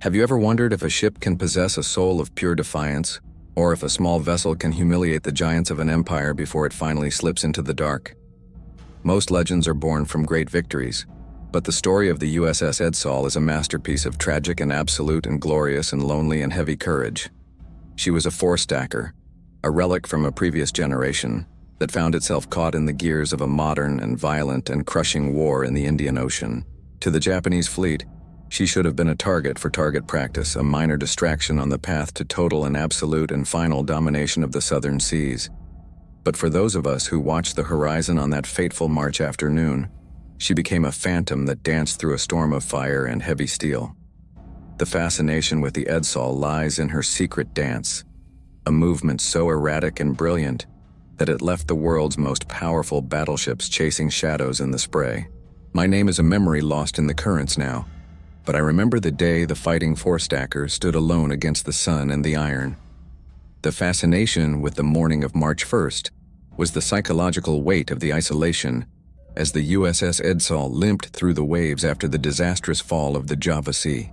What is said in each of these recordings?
Have you ever wondered if a ship can possess a soul of pure defiance, or if a small vessel can humiliate the giants of an empire before it finally slips into the dark? Most legends are born from great victories, but the story of the USS Edsall is a masterpiece of tragic and absolute and glorious and lonely and heavy courage. She was a four-stacker, a relic from a previous generation that found itself caught in the gears of a modern and violent and crushing war in the Indian Ocean. To the Japanese fleet, she should have been a target for target practice, a minor distraction on the path to total and absolute and final domination of the southern seas. But for those of us who watched the horizon on that fateful March afternoon, she became a phantom that danced through a storm of fire and heavy steel. The fascination with the Edsall lies in her secret dance, a movement so erratic and brilliant that it left the world's most powerful battleships chasing shadows in the spray. My name is a memory lost in the currents now, but I remember the day the fighting four-stacker stood alone against the sun and the iron. The fascination with the morning of March 1st was the psychological weight of the isolation as the USS Edsall limped through the waves after the disastrous fall of the Java Sea.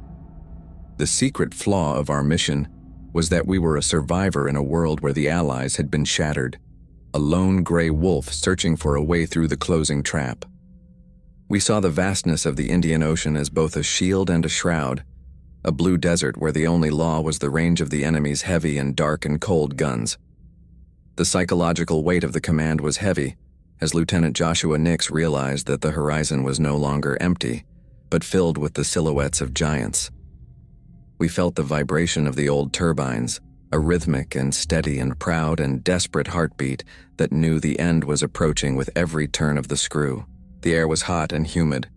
The secret flaw of our mission was that we were a survivor in a world where the Allies had been shattered, a lone gray wolf searching for a way through the closing trap. We saw the vastness of the Indian Ocean as both a shield and a shroud, a blue desert where the only law was the range of the enemy's heavy and dark and cold guns. The psychological weight of the command was heavy, as Lieutenant Joshua Nix realized that the horizon was no longer empty, but filled with the silhouettes of giants. We felt the vibration of the old turbines, a rhythmic and steady and proud and desperate heartbeat that knew the end was approaching with every turn of the screw. The air was hot and humid,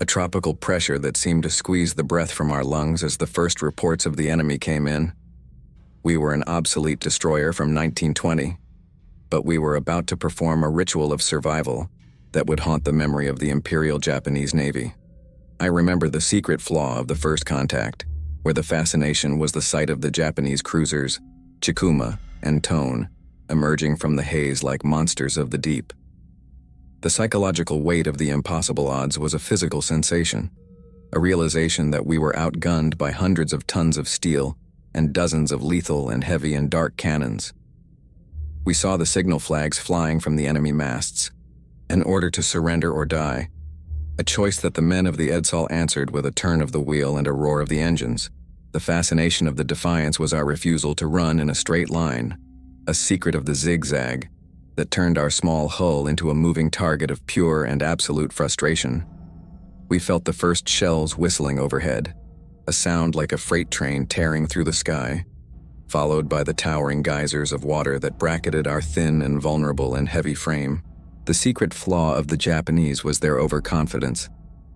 a tropical pressure that seemed to squeeze the breath from our lungs as the first reports of the enemy came in. We were an obsolete destroyer from 1920, but we were about to perform a ritual of survival that would haunt the memory of the Imperial Japanese Navy. I remember the secret flaw of the first contact, where the fascination was the sight of the Japanese cruisers, Chikuma and Tone, emerging from the haze like monsters of the deep. The psychological weight of the impossible odds was a physical sensation, a realization that we were outgunned by hundreds of tons of steel and dozens of lethal and heavy and dark cannons. We saw the signal flags flying from the enemy masts, an order to surrender or die, a choice that the men of the Edsall answered with a turn of the wheel and a roar of the engines. The fascination of the Defiance was our refusal to run in a straight line, a secret of the zigzag that turned our small hull into a moving target of pure and absolute frustration. We felt the first shells whistling overhead, a sound like a freight train tearing through the sky, followed by the towering geysers of water that bracketed our thin and vulnerable and heavy frame. The secret flaw of the Japanese was their overconfidence,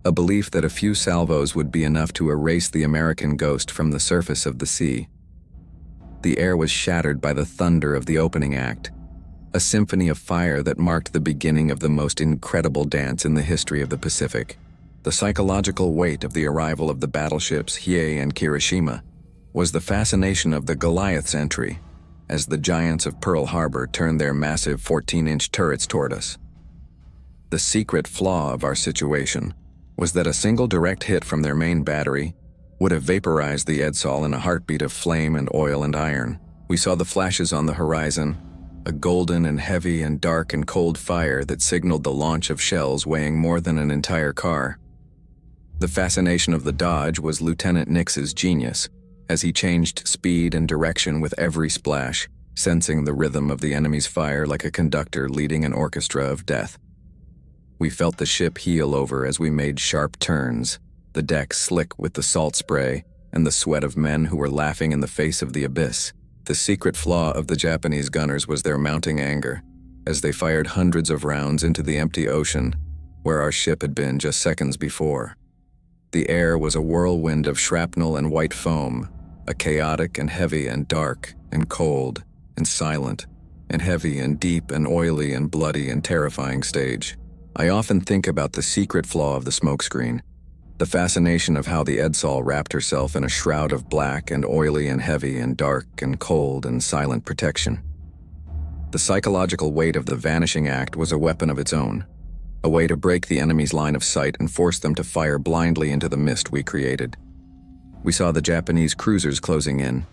a belief that a few salvos would be enough to erase the American ghost from the surface of the sea. The air was shattered by the thunder of the opening act, a symphony of fire that marked the beginning of the most incredible dance in the history of the Pacific. The psychological weight of the arrival of the battleships Hiei and Kirishima was the fascination of the Goliath's entry, as the giants of Pearl Harbor turned their massive 14-inch turrets toward us. The secret flaw of our situation was that a single direct hit from their main battery would have vaporized the Edsall in a heartbeat of flame and oil and iron. We saw the flashes on the horizon, a golden and heavy and dark and cold fire that signaled the launch of shells weighing more than an entire car. The fascination of the dodge was Lieutenant Nix's genius, as he changed speed and direction with every splash, sensing the rhythm of the enemy's fire like a conductor leading an orchestra of death. We felt the ship heel over as we made sharp turns, the deck slick with the salt spray and the sweat of men who were laughing in the face of the abyss. The secret flaw of the Japanese gunners was their mounting anger, as they fired hundreds of rounds into the empty ocean, where our ship had been just seconds before. The air was a whirlwind of shrapnel and white foam, a chaotic and heavy and dark and cold and silent and heavy and deep and oily and bloody and terrifying stage. I often think about the secret flaw of the smokescreen, the fascination of how the Edsall wrapped herself in a shroud of black and oily and heavy and dark and cold and silent protection. The psychological weight of the vanishing act was a weapon of its own, a way to break the enemy's line of sight and force them to fire blindly into the mist we created. We saw the Japanese cruisers closing in,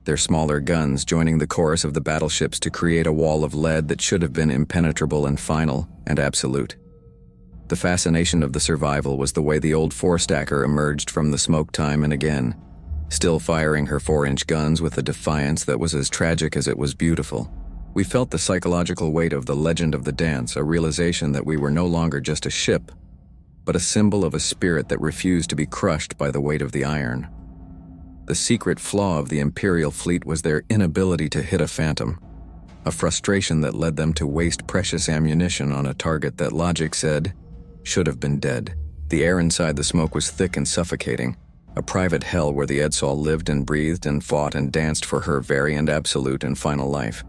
their smaller guns joining the chorus of the battleships to create a wall of lead that should have been impenetrable and final and absolute. The fascination of the survival was the way the old four-stacker emerged from the smoke time and again, still firing her 4-inch guns with a defiance that was as tragic as it was beautiful. We felt the psychological weight of the legend of the dance, a realization that we were no longer just a ship, but a symbol of a spirit that refused to be crushed by the weight of the iron. The secret flaw of the Imperial fleet was their inability to hit a phantom, a frustration that led them to waste precious ammunition on a target that logic said should have been dead. The air inside the smoke was thick and suffocating, a private hell where the Edsall lived and breathed and fought and danced for her very and absolute and final life.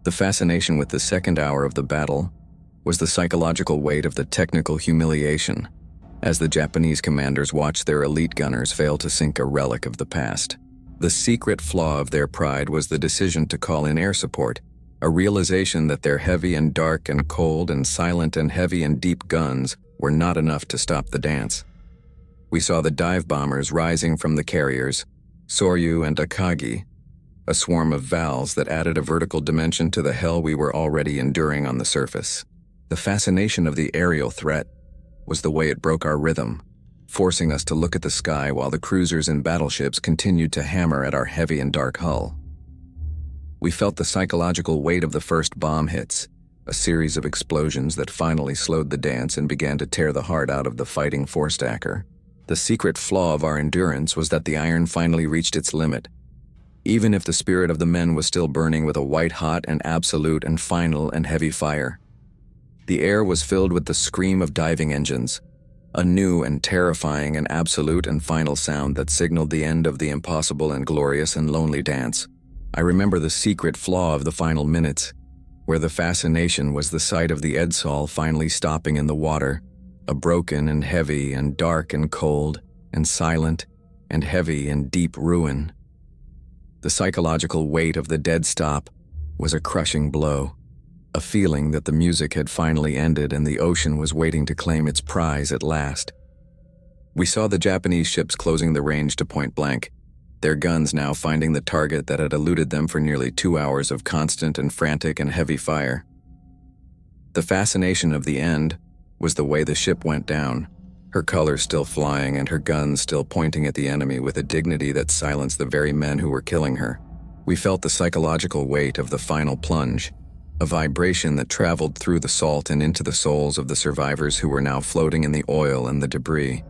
The fascination with the second hour of the battle was the psychological weight of the technical humiliation, as the Japanese commanders watched their elite gunners fail to sink a relic of the past. The secret flaw of their pride was the decision to call in air support, a realization that their heavy and dark and cold and silent and heavy and deep guns were not enough to stop the dance. We saw the dive bombers rising from the carriers, Soryu and Akagi, a swarm of valves that added a vertical dimension to the hell we were already enduring on the surface. The fascination of the aerial threat was the way it broke our rhythm, forcing us to look at the sky while the cruisers and battleships continued to hammer at our heavy and dark hull. We felt the psychological weight of the first bomb hits, a series of explosions that finally slowed the dance and began to tear the heart out of the fighting four-stacker. The secret flaw of our endurance was that the iron finally reached its limit. Even if the spirit of the men was still burning with a white-hot and absolute and final and heavy fire. The air was filled with the scream of diving engines, a new and terrifying and absolute and final sound that signaled the end of the impossible and glorious and lonely dance. I remember the secret flaw of the final minutes, where the fascination was the sight of the Edsall finally stopping in the water, a broken and heavy and dark and cold and silent and heavy and deep ruin. The psychological weight of the dead stop was a crushing blow, a feeling that the music had finally ended and the ocean was waiting to claim its prize at last. We saw the Japanese ships closing the range to point blank, their guns now finding the target that had eluded them for nearly 2 hours of constant and frantic and heavy fire. The fascination of the end was the way the ship went down, her colors still flying and her guns still pointing at the enemy with a dignity that silenced the very men who were killing her. We felt the psychological weight of the final plunge, a vibration that traveled through the salt and into the souls of the survivors who were now floating in the oil and the debris.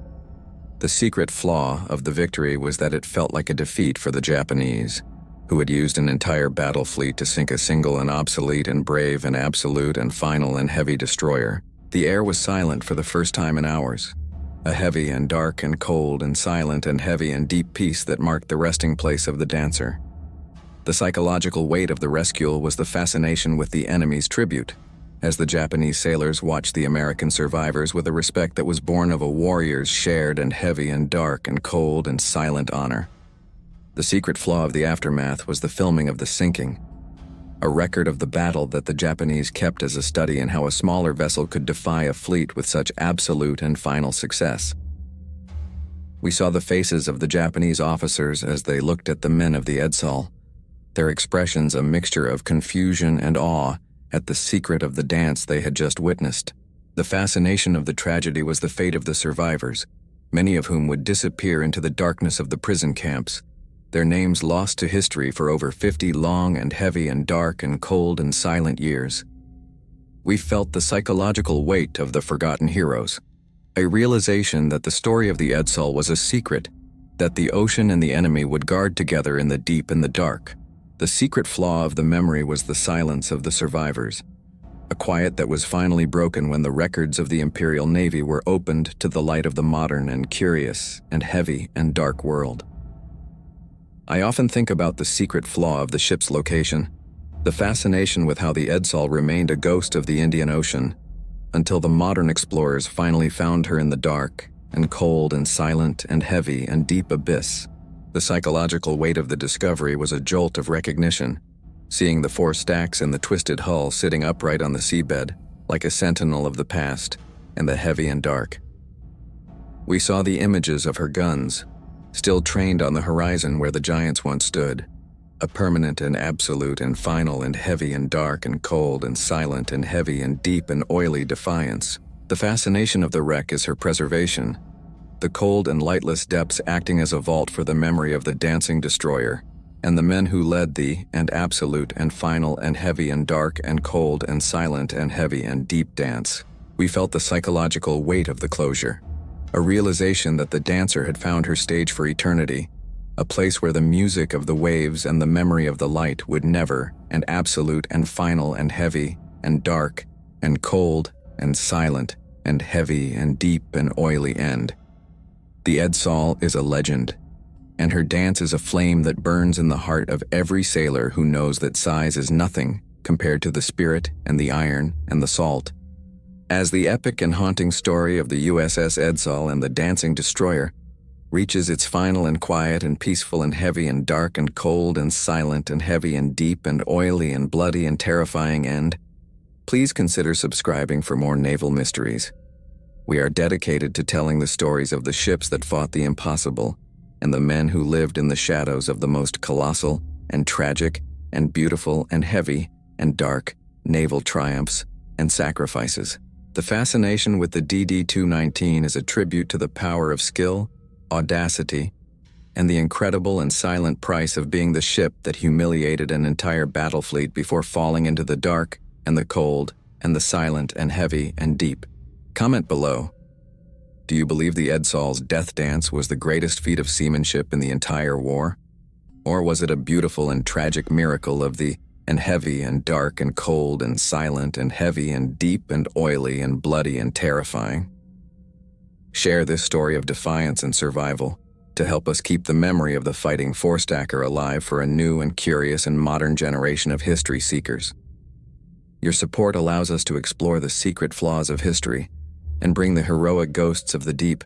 The secret flaw of the victory was that it felt like a defeat for the Japanese, who had used an entire battle fleet to sink a single and obsolete and brave and absolute and final and heavy destroyer. The air was silent for the first time in hours, a heavy and dark and cold and silent and heavy and deep peace that marked the resting place of the dancer. The psychological weight of the rescue was the fascination with the enemy's tribute, as the Japanese sailors watched the American survivors with a respect that was born of a warrior's shared and heavy and dark and cold and silent honor. The secret flaw of the aftermath was the filming of the sinking, a record of the battle that the Japanese kept as a study in how a smaller vessel could defy a fleet with such absolute and final success. We saw the faces of the Japanese officers as they looked at the men of the Edsall, their expressions a mixture of confusion and awe at the secret of the dance they had just witnessed. The fascination of the tragedy was the fate of the survivors, many of whom would disappear into the darkness of the prison camps, their names lost to history for over 50 long and heavy and dark and cold and silent years. We felt the psychological weight of the forgotten heroes, a realization that the story of the Edsall was a secret, that the ocean and the enemy would guard together in the deep and the dark. The secret flaw of the memory was the silence of the survivors, a quiet that was finally broken when the records of the Imperial Navy were opened to the light of the modern and curious and heavy and dark world. I often think about the secret flaw of the ship's location, the fascination with how the Edsall remained a ghost of the Indian Ocean, until the modern explorers finally found her in the dark and cold and silent and heavy and deep abyss. The psychological weight of the discovery was a jolt of recognition, seeing the 4 stacks and the twisted hull sitting upright on the seabed, like a sentinel of the past and the heavy and dark. We saw the images of her guns, still trained on the horizon where the giants once stood, a permanent and absolute and final and heavy and dark and cold and silent and heavy and deep and oily defiance. The fascination of the wreck is her preservation, the cold and lightless depths acting as a vault for the memory of the dancing destroyer, and the men who led the and absolute and final and heavy and dark and cold and silent and heavy and deep dance. We felt the psychological weight of the closure, a realization that the dancer had found her stage for eternity, a place where the music of the waves and the memory of the light would never, and absolute and final and heavy and dark and cold and silent and heavy and deep and oily end. The Edsall is a legend, and her dance is a flame that burns in the heart of every sailor who knows that size is nothing compared to the spirit and the iron and the salt. As the epic and haunting story of the USS Edsall and the dancing destroyer reaches its final and quiet and peaceful and heavy and dark and cold and silent and heavy and deep and oily and bloody and terrifying end, please consider subscribing for more naval mysteries. We are dedicated to telling the stories of the ships that fought the impossible and the men who lived in the shadows of the most colossal and tragic and beautiful and heavy and dark naval triumphs and sacrifices. The fascination with the DD-219 is a tribute to the power of skill, audacity, and the incredible and silent price of being the ship that humiliated an entire battle fleet before falling into the dark and the cold and the silent and heavy and deep. Comment below. Do you believe the Edsall's death dance was the greatest feat of seamanship in the entire war? Or was it a beautiful and tragic miracle of the and heavy and dark and cold and silent and heavy and deep and oily and bloody and terrifying? Share this story of defiance and survival to help us keep the memory of the fighting four-stacker alive for a new and curious and modern generation of history seekers. Your support allows us to explore the secret flaws of history and bring the heroic ghosts of the deep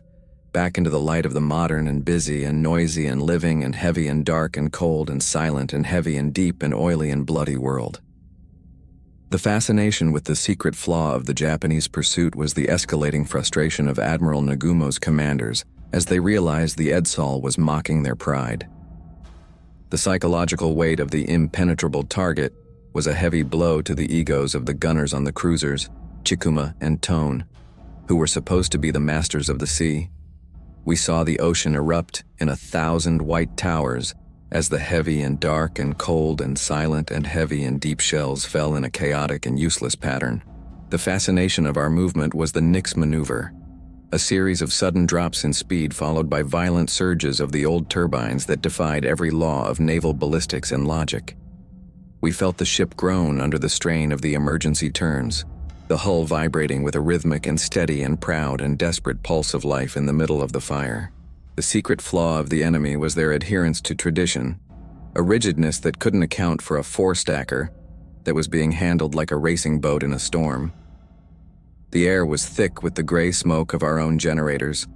back into the light of the modern and busy and noisy and living and heavy and dark and cold and silent and heavy and deep and oily and bloody world. The fascination with the secret flaw of the Japanese pursuit was the escalating frustration of Admiral Nagumo's commanders as they realized the Edsall was mocking their pride. The psychological weight of the impenetrable target was a heavy blow to the egos of the gunners on the cruisers, Chikuma and Tone, who were supposed to be the masters of the sea. We saw the ocean erupt in 1,000 white towers as the heavy and dark and cold and silent and heavy and deep shells fell in a chaotic and useless pattern. The fascination of our movement was the Nix maneuver, a series of sudden drops in speed followed by violent surges of the old turbines that defied every law of naval ballistics and logic. We felt the ship groan under the strain of the emergency turns, the hull vibrating with a rhythmic and steady and proud and desperate pulse of life in the middle of the fire. The secret flaw of the enemy was their adherence to tradition, a rigidness that couldn't account for a four-stacker that was being handled like a racing boat in a storm. The air was thick with the gray smoke of our own generators,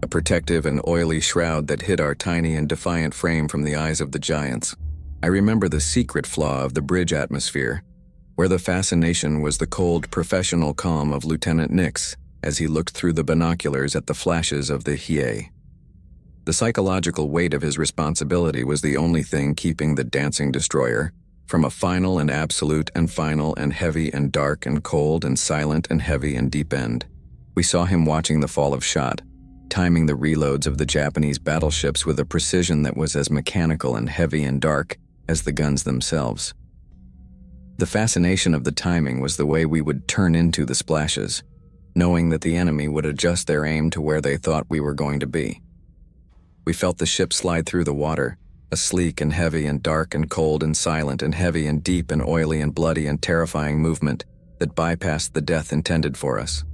a protective and oily shroud that hid our tiny and defiant frame from the eyes of the giants. I remember the secret flaw of the bridge atmosphere, where the fascination was the cold, professional calm of Lieutenant Nix as he looked through the binoculars at the flashes of the Hiei. The psychological weight of his responsibility was the only thing keeping the dancing destroyer from a final and absolute and final and heavy and dark and cold and silent and heavy and deep end. We saw him watching the fall of shot, timing the reloads of the Japanese battleships with a precision that was as mechanical and heavy and dark as the guns themselves. The fascination of the timing was the way we would turn into the splashes, knowing that the enemy would adjust their aim to where they thought we were going to be. We felt the ship slide through the water, a sleek and heavy and dark and cold and silent and heavy and deep and oily and bloody and terrifying movement that bypassed the death intended for us.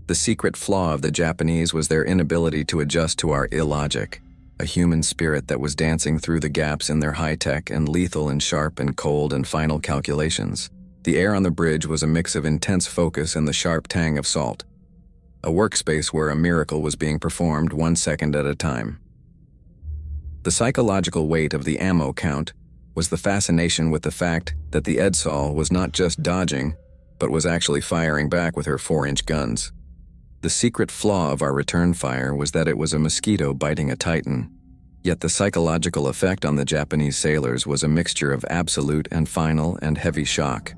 The secret flaw of the Japanese was their inability to adjust to our illogic, a human spirit that was dancing through the gaps in their high-tech and lethal and sharp and cold and final calculations. The air on the bridge was a mix of intense focus and the sharp tang of salt, a workspace where a miracle was being performed 1 second at a time. The psychological weight of the ammo count was the fascination with the fact that the Edsall was not just dodging, but was actually firing back with her 4-inch guns. The secret flaw of our return fire was that it was a mosquito biting a Titan. Yet the psychological effect on the Japanese sailors was a mixture of absolute and final and heavy shock.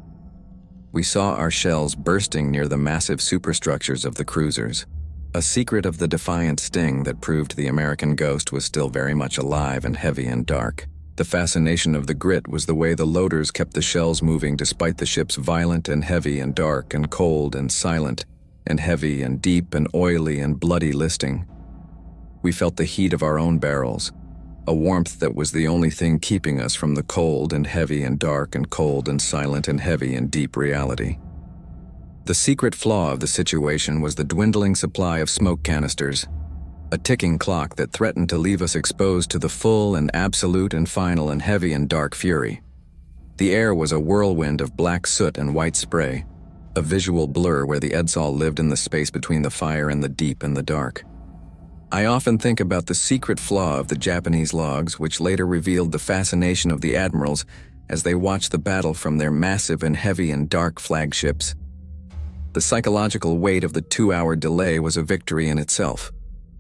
We saw our shells bursting near the massive superstructures of the cruisers. A secret of the defiant sting that proved the American ghost was still very much alive and heavy and dark. The fascination of the grit was the way the loaders kept the shells moving despite the ship's violent and heavy and dark and cold and silent and heavy and deep and oily and bloody listing. We felt the heat of our own barrels, a warmth that was the only thing keeping us from the cold and heavy and dark and cold and silent and heavy and deep reality. The secret flaw of the situation was the dwindling supply of smoke canisters, a ticking clock that threatened to leave us exposed to the full and absolute and final and heavy and dark fury. The air was a whirlwind of black soot and white spray, a visual blur where the Edsall lived in the space between the fire and the deep and the dark. I often think about the secret flaw of the Japanese logs, which later revealed the fascination of the admirals as they watched the battle from their massive and heavy and dark flagships. The psychological weight of the 2-hour delay was a victory in itself,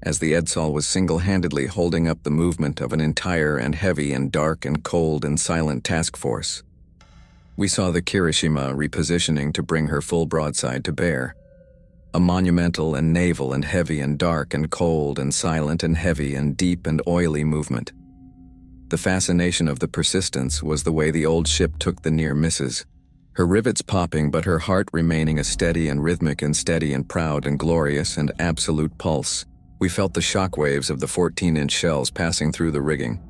as the Edsall was single-handedly holding up the movement of an entire and heavy and dark and cold and silent task force. We saw the Kirishima repositioning to bring her full broadside to bear, a monumental and naval and heavy and dark and cold and silent and heavy and deep and oily movement. The fascination of the Persistence was the way the old ship took the near misses, her rivets popping but her heart remaining a steady and rhythmic and steady and proud and glorious and absolute pulse. We felt the shock waves of the 14-inch shells passing through the rigging,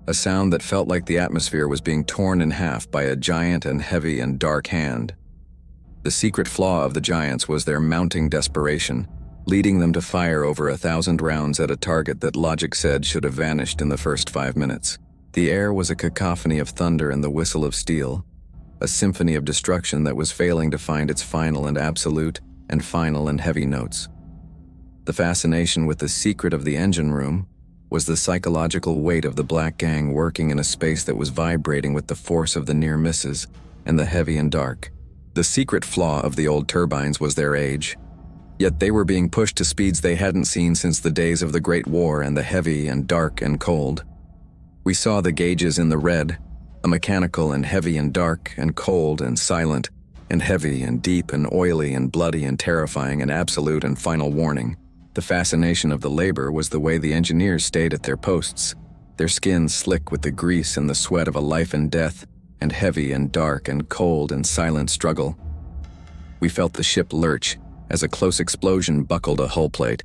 a sound that felt like the atmosphere was being torn in half by a giant and heavy and dark hand. The secret flaw of the giants was their mounting desperation, leading them to fire over 1,000 rounds at a target that logic said should have vanished in the first 5 minutes. The air was a cacophony of thunder and the whistle of steel, a symphony of destruction that was failing to find its final and absolute and final and heavy notes. The fascination with the secret of the engine room was the psychological weight of the Black Gang working in a space that was vibrating with the force of the near misses and the heavy and dark. The secret flaw of the old turbines was their age, yet they were being pushed to speeds they hadn't seen since the days of the Great War and the heavy and dark and cold. We saw the gauges in the red, a mechanical and heavy and dark and cold and silent and heavy and deep and oily and bloody and terrifying and absolute and final warning. The fascination of the labor was the way the engineers stayed at their posts, their skins slick with the grease and the sweat of a life and death, and heavy and dark and cold and silent struggle. We felt the ship lurch as a close explosion buckled a hull plate,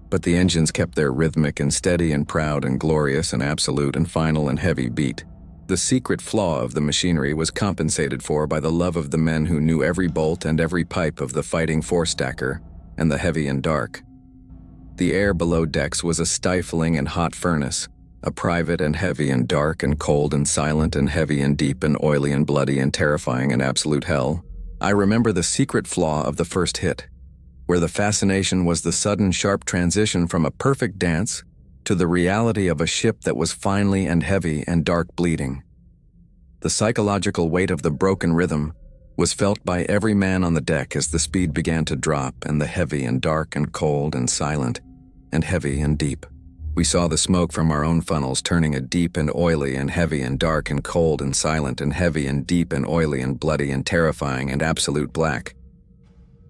but the engines kept their rhythmic and steady and proud and glorious and absolute and final and heavy beat. The secret flaw of the machinery was compensated for by the love of the men who knew every bolt and every pipe of the fighting four-stacker and the heavy and dark. The air below decks was a stifling and hot furnace, a private and heavy and dark and cold and silent and heavy and deep and oily and bloody and terrifying and absolute hell. I remember the secret flaw of the first hit, where the fascination was the sudden sharp transition from a perfect dance to the reality of a ship that was finely and heavy and dark bleeding. The psychological weight of the broken rhythm was felt by every man on the deck as the speed began to drop and the heavy and dark and cold and silent and heavy and deep. We saw the smoke from our own funnels turning a deep and oily and heavy and dark and cold and silent and heavy and deep and oily and bloody and terrifying and absolute black.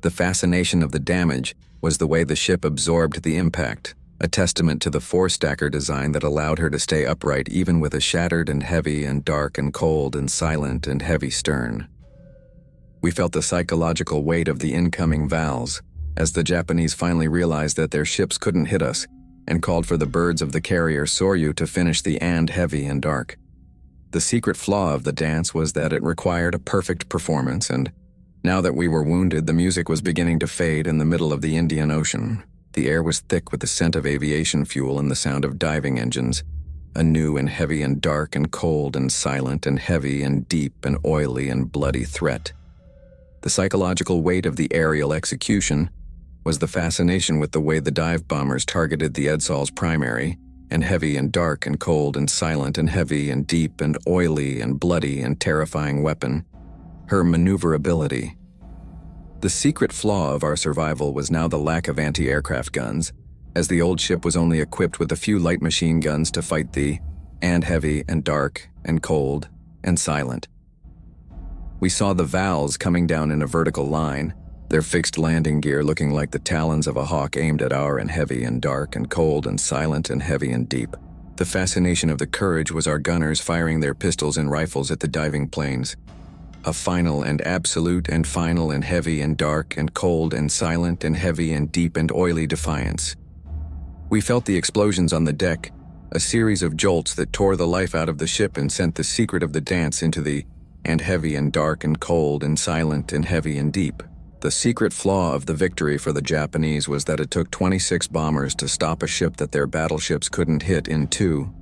The fascination of the damage was the way the ship absorbed the impact, a testament to the four-stacker design that allowed her to stay upright even with a shattered and heavy and dark and cold and silent and heavy stern. We felt the psychological weight of the incoming valves as the Japanese finally realized that their ships couldn't hit us and called for the birds of the carrier Soryu to finish the and heavy and dark. The secret flaw of the dance was that it required a perfect performance, and now that we were wounded, the music was beginning to fade in the middle of the Indian Ocean. The air was thick with the scent of aviation fuel and the sound of diving engines, a new and heavy and dark and cold and silent and heavy and deep and oily and bloody threat. The psychological weight of the aerial execution was the fascination with the way the dive bombers targeted the Edsall's primary and heavy and dark and cold and silent and heavy and deep and oily and bloody and terrifying weapon, her maneuverability. The secret flaw of our survival was now the lack of anti-aircraft guns, as the old ship was only equipped with a few light machine guns to fight the and heavy and dark and cold and silent. We saw the Vals coming down in a vertical line, their fixed landing gear looking like the talons of a hawk aimed at our and heavy and dark and cold and silent and heavy and deep. The fascination of the courage was our gunners firing their pistols and rifles at the diving planes. A final and absolute and final and heavy and dark and cold and silent and heavy and deep and oily defiance. We felt the explosions on the deck, a series of jolts that tore the life out of the ship and sent the secret of the dance into the and heavy and dark and cold and silent and heavy and deep. The secret flaw of the victory for the Japanese was that it took 26 bombers to stop a ship that their battleships couldn't hit in 2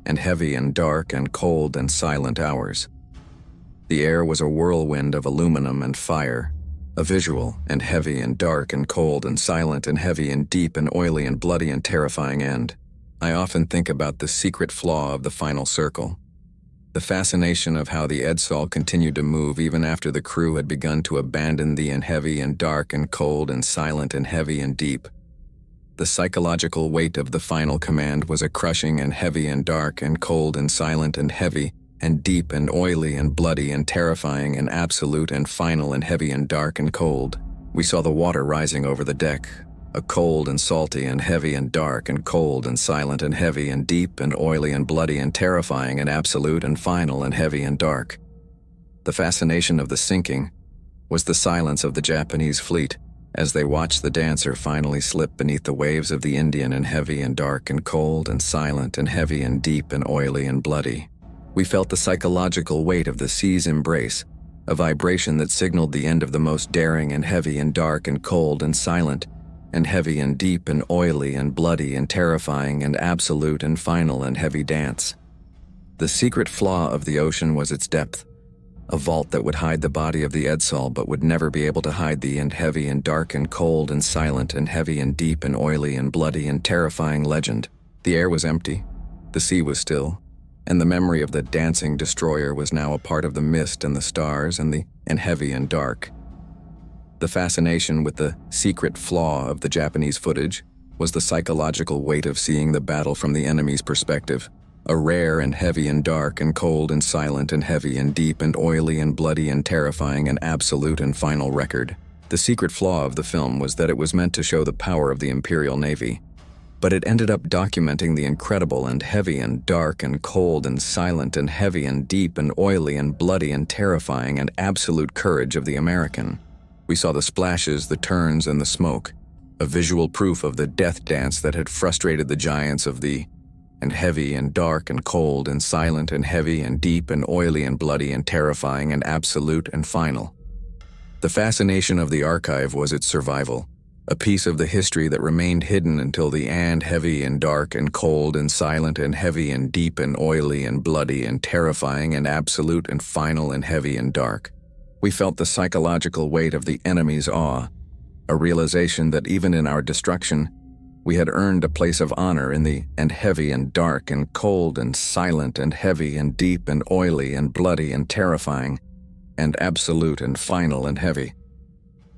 and heavy and dark and cold and silent hours. The air was a whirlwind of aluminum and fire, a visual and heavy and dark and cold and silent and heavy and deep and oily and bloody and terrifying end. I often think about the secret flaw of the final circle. The fascination of how the Edsall continued to move even after the crew had begun to abandon the and heavy and dark and cold and silent and heavy and deep. The psychological weight of the final command was a crushing and heavy and dark and cold and silent and heavy and deep and oily and bloody and terrifying and absolute and final and heavy and dark and cold. We saw the water rising over the deck, a cold and salty and heavy and dark and cold and silent and heavy and deep and oily and bloody and terrifying and absolute and final and heavy and dark. The fascination of the sinking was the silence of the Japanese fleet as they watched the dancer finally slip beneath the waves of the Indian and heavy and dark and cold and silent and heavy and deep and oily and bloody. We felt the psychological weight of the sea's embrace, a vibration that signaled the end of the most daring and heavy and dark and cold and silent and heavy and deep and oily and bloody and terrifying and absolute and final and heavy dance. The secret flaw of the ocean was its depth, a vault that would hide the body of the Edsall but would never be able to hide the and heavy and dark and cold and silent and heavy and deep and oily and bloody and terrifying legend. The air was empty, the sea was still, and the memory of the dancing destroyer was now a part of the mist and the stars and the and heavy and dark. The fascination with the secret flaw of the Japanese footage was the psychological weight of seeing the battle from the enemy's perspective, a rare and heavy and dark and cold and silent and heavy and deep and oily and bloody and terrifying and absolute and final record. The secret flaw of the film was that it was meant to show the power of the Imperial Navy, but it ended up documenting the incredible and heavy and dark and cold and silent and heavy and deep and oily and bloody and terrifying and absolute courage of the American. We saw the splashes, the turns, and the smoke, a visual proof of the death dance that had frustrated the giants of the and heavy and dark and cold and silent and heavy and deep and oily and bloody and terrifying and absolute and final. The fascination of the archive was its survival, a piece of the history that remained hidden until the and heavy and dark and cold and silent and heavy and deep and oily and bloody and terrifying and absolute and final and heavy and dark. We felt the psychological weight of the enemy's awe, a realization that even in our destruction, we had earned a place of honor in the and heavy and dark and cold and silent and heavy and deep and oily and bloody and terrifying and absolute and final and heavy.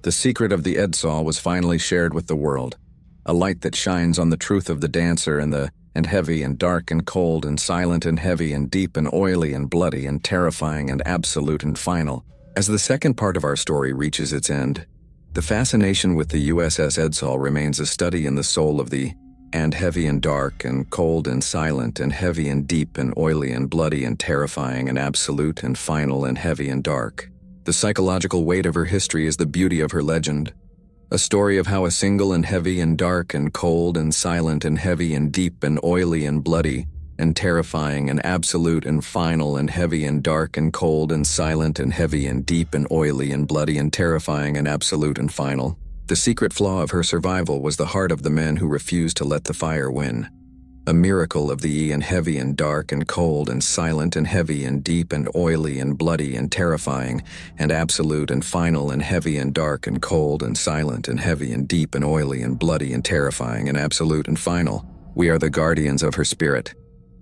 The secret of the Edsall was finally shared with the world, a light that shines on the truth of the dancer and the and heavy and dark and cold and silent and heavy and deep and oily and bloody and terrifying and absolute and final. As the second part of our story reaches its end, the fascination with the USS Edsall remains a study in the soul of the and heavy and dark and cold and silent and heavy and deep and oily and bloody and terrifying and absolute and final and heavy and dark. The psychological weight of her history is the beauty of her legend, a story of how a single and heavy and dark and cold and silent and heavy and deep and oily and bloody and terrifying and absolute and final and heavy and dark and cold and silent and heavy and deep and oily and bloody and terrifying and absolute and final. The secret flaw of her survival was the heart of the men who refused to let the fire win. A miracle of the and heavy and dark and cold and silent and heavy and deep and oily and bloody and terrifying and absolute and final and heavy and dark and cold and silent and heavy and deep and oily and bloody and terrifying and absolute and final. We are the guardians of her spirit.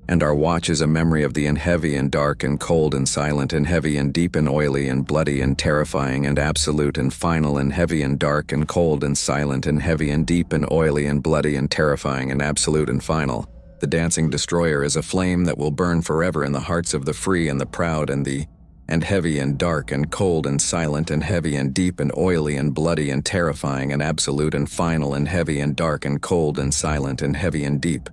And our watch is a memory of the and heavy and dark and cold and silent and heavy and deep and oily and bloody and terrifying and absolute and final and heavy and dark and cold and silent and heavy and deep and oily and bloody and terrifying and absolute and final. The dancing destroyer is a flame that will burn forever in the hearts of the free and the proud, and heavy and dark and cold and silent and heavy and deep and oily and bloody and terrifying and absolute and final and heavy and dark and cold and silent and heavy and deep.